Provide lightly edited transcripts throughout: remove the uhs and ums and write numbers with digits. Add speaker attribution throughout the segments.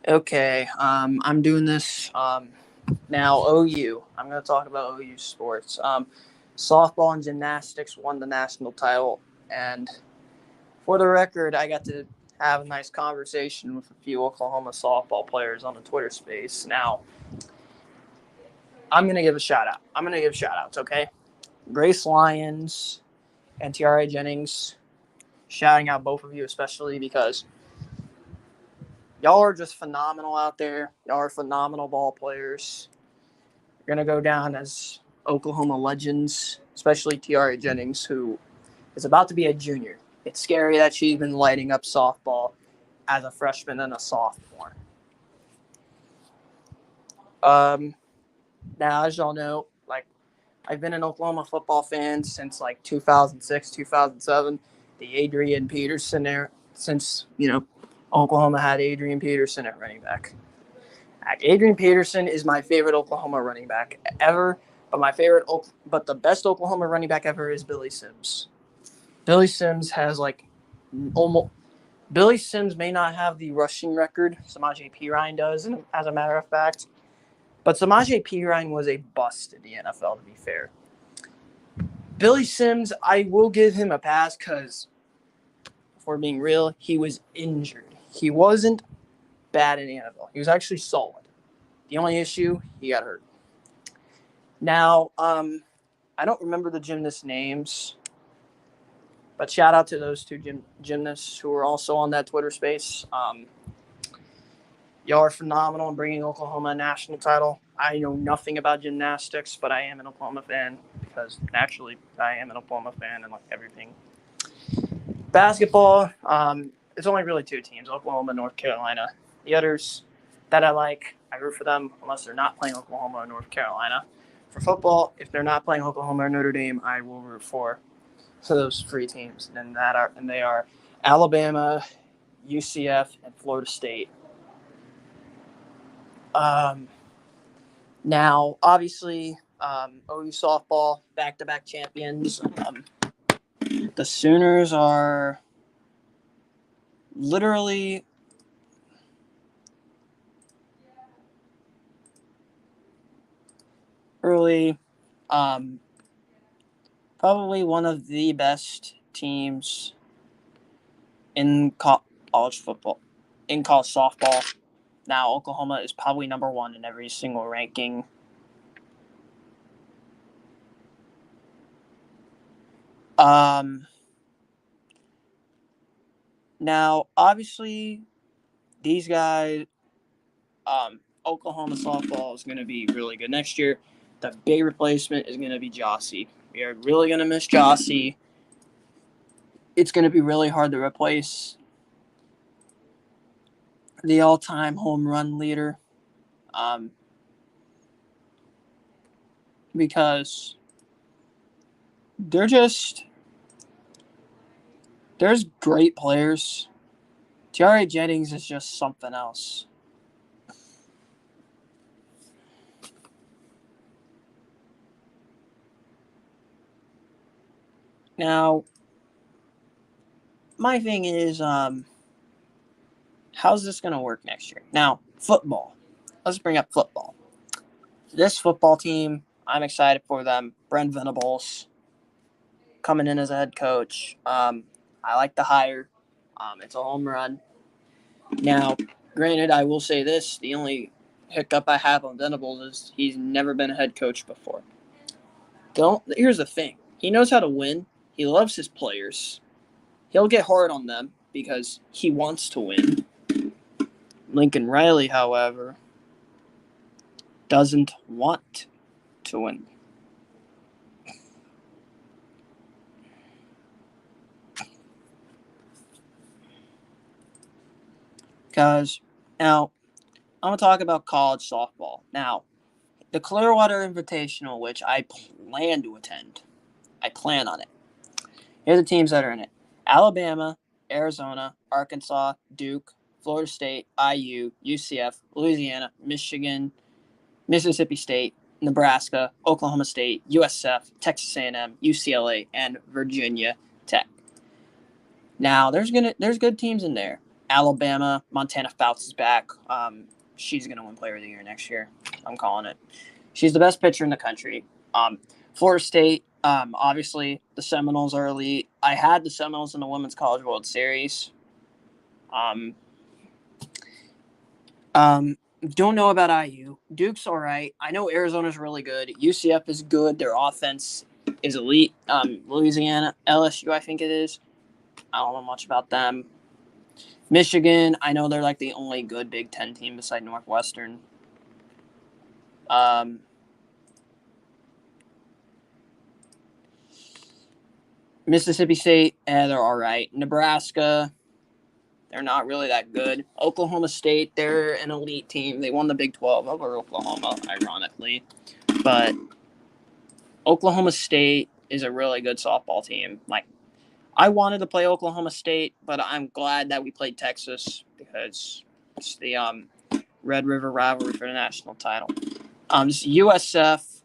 Speaker 1: Okay, I'm doing this now. OU. I'm going to talk about OU sports. Softball and gymnastics won the national title, and for the record, I got to have a nice conversation with a few Oklahoma softball players on the Twitter space. Now, I'm going to give a shout out. I'm going to give shout outs, okay? Grace Lyons and Tiara Jennings, shouting out both of you, especially because y'all are just phenomenal out there. Y'all are phenomenal ball players. You're going to go down as Oklahoma legends, especially Tiara Jennings, who is about to be a junior. It's scary that she's been lighting up softball as a freshman and a sophomore. Um, Now, as y'all know, I've been an Oklahoma football fan since 2006, 2007. The Adrian Peterson era, since Oklahoma had Adrian Peterson at running back. Adrian Peterson is my favorite Oklahoma running back ever, but the best Oklahoma running back ever is Billy Sims. Billy Sims has almost. Billy Sims may not have the rushing record Samaje Perine does, as a matter of fact, but Samaje Perine was a bust in the NFL, to be fair. Billy Sims, I will give him a pass because, for being real, he was injured. He wasn't bad in the NFL. He was actually solid. The only issue, he got hurt. Now, I don't remember the gymnast names, but shout out to those two gymnasts who were also on that Twitter space. Y'all are phenomenal in bringing Oklahoma a national title. I know nothing about gymnastics, but I am an Oklahoma fan because naturally I am an Oklahoma fan and everything. Basketball, it's only really two teams, Oklahoma and North Carolina. The others that I root for them unless they're not playing Oklahoma or North Carolina. For football, if they're not playing Oklahoma or Notre Dame, I will root for those three teams, and they are Alabama, UCF, and Florida State. Now, obviously, OU softball back-to-back champions. The Sooners are literally probably one of the best teams in college football, in college softball. Now, Oklahoma is probably number one in every single ranking. Now, obviously, these guys, Oklahoma softball is going to be really good next year. The big replacement is going to be Jossie. We are really going to miss Jossie. It's going to be really hard to replace the all-time home run leader, because there's great players. Tiara Jennings is just something else. Now, my thing is, how's this going to work next year? Now, football. Let's bring up football. This football team, I'm excited for them. Brent Venables coming in as a head coach. I like the hire. It's a home run. Now, granted, I will say this. The only hiccup I have on Venables is he's never been a head coach before. Here's the thing. He knows how to win. He loves his players. He'll get hard on them because he wants to win. Lincoln Riley, however, doesn't want to win. Because, now, I'm going to talk about college softball. Now, the Clearwater Invitational, which I plan to attend. I plan on it. Here are the teams that are in it. Alabama, Arizona, Arkansas, Duke, Florida State, IU, UCF, Louisiana, Michigan, Mississippi State, Nebraska, Oklahoma State, USF, Texas A&M, UCLA, and Virginia Tech. Now, there's good teams in there. Alabama, Montana Fouts is back. She's going to win Player of the Year next year. I'm calling it. She's the best pitcher in the country. Florida State, obviously, the Seminoles are elite. I had the Seminoles in the Women's College World Series. Don't know about IU. Duke's all right. I know Arizona's really good. UCF is good. Their offense is elite. Louisiana, LSU, I think it is. I don't know much about them. Michigan, I know they're like the only good Big Ten team beside Northwestern. Mississippi State, they're all right. Nebraska, they're not really that good. Oklahoma State, they're an elite team. They won the Big 12 over Oklahoma, ironically. But Oklahoma State is a really good softball team. Like, I wanted to play Oklahoma State, but I'm glad that we played Texas because it's the Red River rivalry for the national title. USF,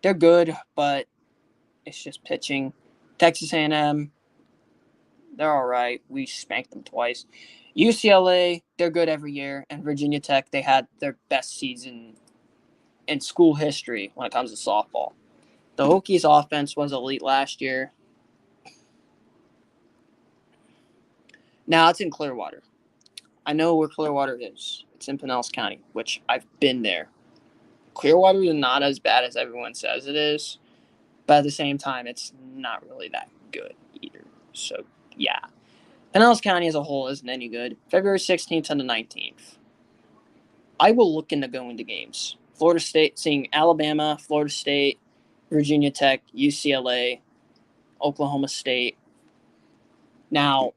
Speaker 1: they're good, but it's just pitching. Texas A&M, they're all right. We spanked them twice. UCLA, they're good every year. And Virginia Tech, they had their best season in school history when it comes to softball. The Hokies' offense was elite last year. Now it's in Clearwater. I know where Clearwater is. It's in Pinellas County, which I've been there. Clearwater is not as bad as everyone says it is, but at the same time, it's not really that good either. So, yeah. Pinellas County as a whole isn't any good. February 16th and the 19th. I will look into going to games. Florida State, seeing Alabama, Florida State, Virginia Tech, UCLA, Oklahoma State. Now,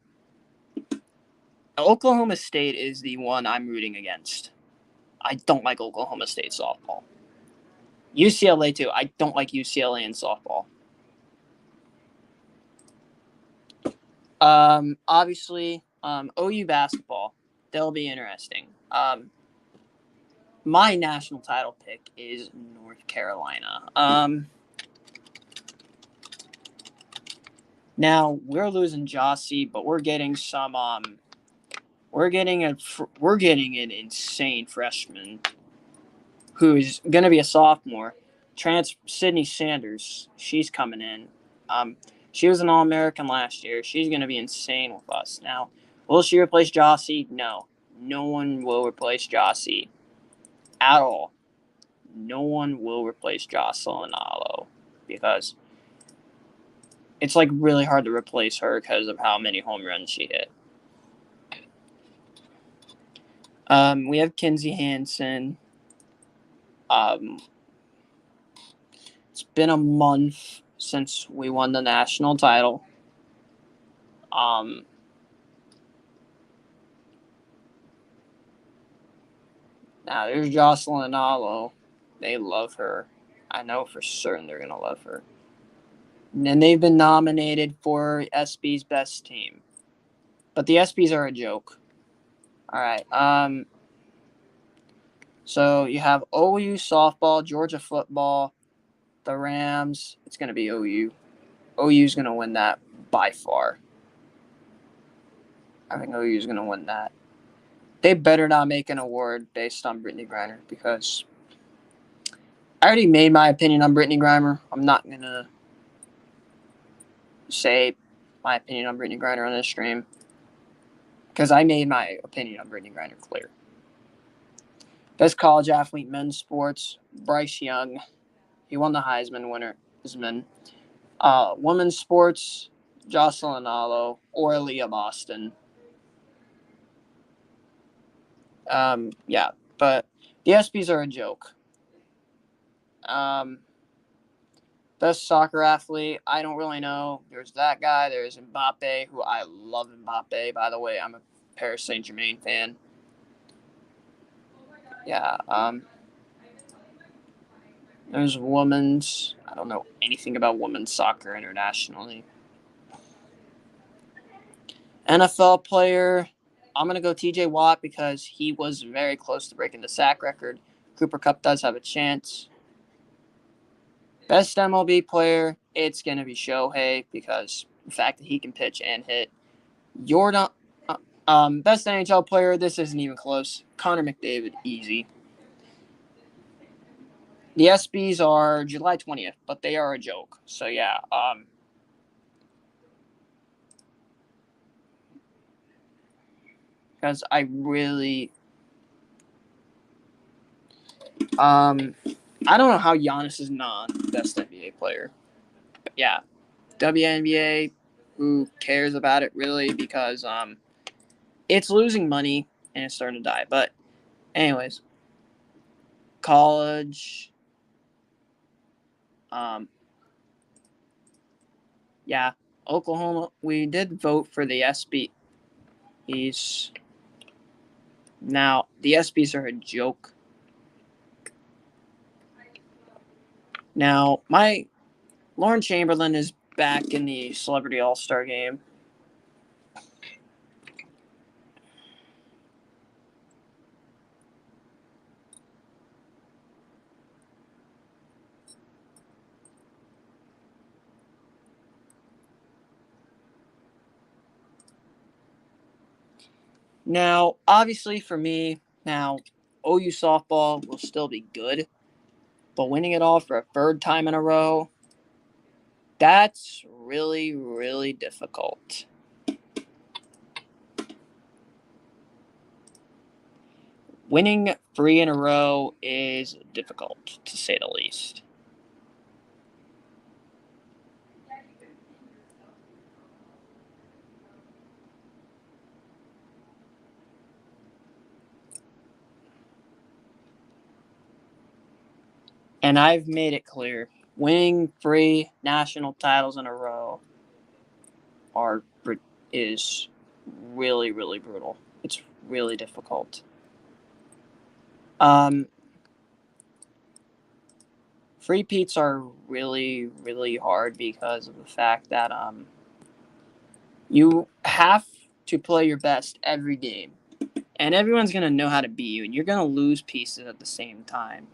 Speaker 1: Oklahoma State is the one I'm rooting against. I don't like Oklahoma State softball. UCLA, too. I don't like UCLA in softball. Obviously, OU basketball. They'll be interesting. My national title pick is North Carolina. Now we're losing Jossie, but we're getting some. We're getting an insane freshman who's gonna be a sophomore. Sydney Sanders. She's coming in. She was an All-American last year. She's gonna be insane with us. Now, will she replace Jossie? No. No one will replace Jossie at all. No one will replace Jocelyn Alo because it's like really hard to replace her because of how many home runs she hit. We have Kinsey Hansen. It's been a month since we won the national title. Now there's Jocelyn Alo. They love her. I know for certain they're gonna love her. And they've been nominated for SB's best team. But the SBs are a joke. All right. So you have OU softball, Georgia football, the Rams. It's going to be OU. OU's going to win that by far. I think OU's going to win that. They better not make an award based on Brittany Griner because I already made my opinion on Brittany Griner. I'm not going to say my opinion on Brittany Griner on this stream because I made my opinion on Brittany Griner clear. Best college athlete, men's sports, Bryce Young. He won the Heisman winner. Women's sports, Jocelyn Alo or Leah Boston. Yeah, but the ESPYs are a joke. Best soccer athlete, I don't really know. There's that guy. There's Mbappe, who I love Mbappe. By the way, I'm a Paris Saint-Germain fan. Yeah, there's women's. I don't know anything about women's soccer internationally. NFL player, I'm going to go TJ Watt because he was very close to breaking the sack record. Cooper Kupp does have a chance. Best MLB player, it's going to be Shohei because the fact that he can pitch and hit. Jordan, best NHL player, this isn't even close. Connor McDavid, easy. The SBs are July 20th, but they are a joke. So, yeah. Because I really... I don't know how Giannis is not best NBA player. But, yeah. WNBA, who cares about it, really? Because it's losing money, and it's starting to die. But, anyways. College... yeah, Oklahoma, we did vote for the SBs. Now, the SBs are a joke. Now, Lauren Chamberlain is back in the Celebrity All-Star game. Now, obviously for me, OU softball will still be good, but winning it all for a third time in a row, that's really, really difficult. Winning 3 in a row is difficult, to say the least. And I've made it clear, winning 3 national titles in a row is really, really brutal. It's really difficult. Three-peats are really, really hard because of the fact that you have to play your best every game. And everyone's going to know how to beat you, and you're going to lose pieces at the same time.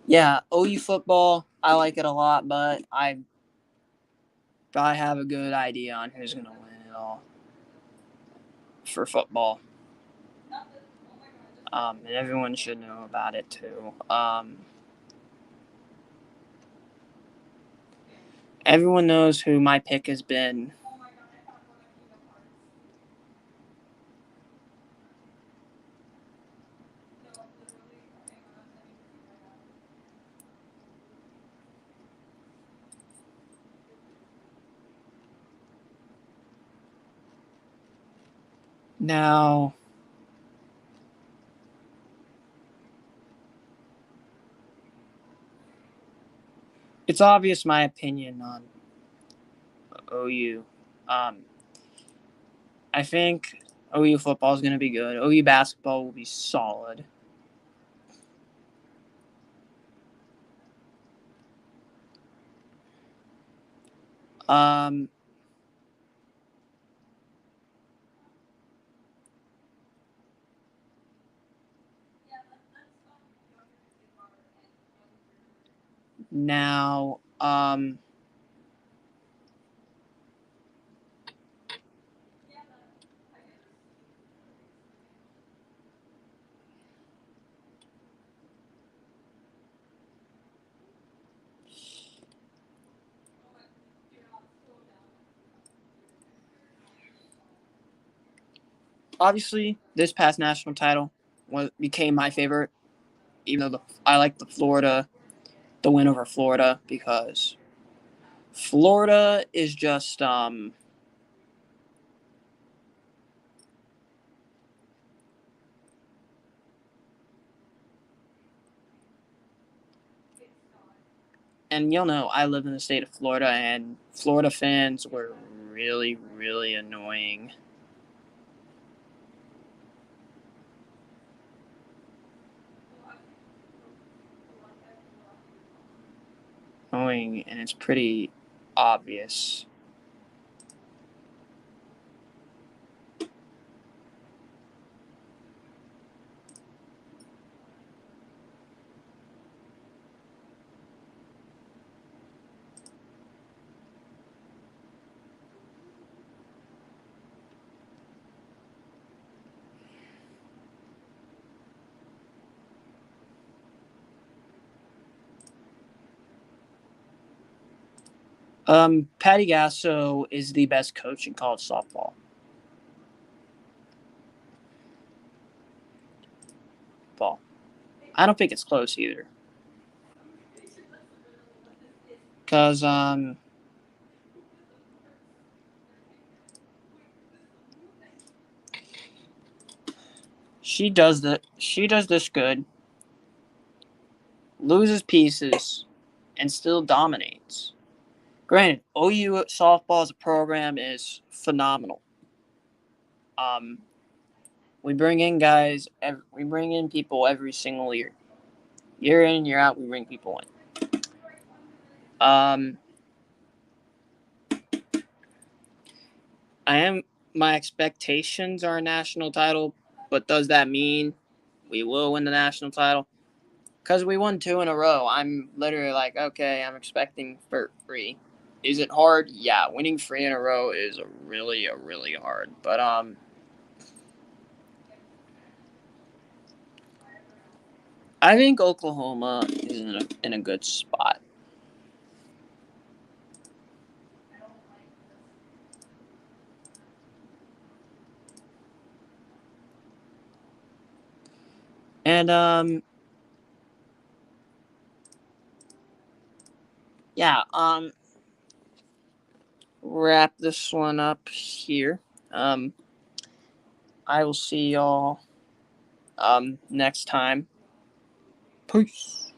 Speaker 1: Yeah, OU football, I like it a lot, but I have a good idea on who's going to win it all for football. And everyone should know about it too. Everyone knows who my pick has been. Now, it's obvious my opinion on OU. I think OU football is going to be good. OU basketball will be solid. Now, obviously, this past national title became my favorite, even though I like the win over Florida, because Florida is just and you'll know I live in the state of Florida, and Florida fans were really, really annoying. Annoying, and it's pretty obvious. Patty Gasso is the best coach in college softball. Ball. I don't think it's close either. Because she does this good, loses pieces, and still dominates. Granted, OU softball as a program is phenomenal. Um, we bring in guys, we bring in people every single year. Year in, year out, we bring people in. My expectations are a national title, but does that mean we will win the national title? Because we won 2 in a row. I'm literally like, okay, I'm expecting for 3. Is it hard? Yeah, winning 3 in a row is really hard. But I think Oklahoma is in a good spot. And yeah, wrap this one up here. Um, I will see y'all next time. Peace.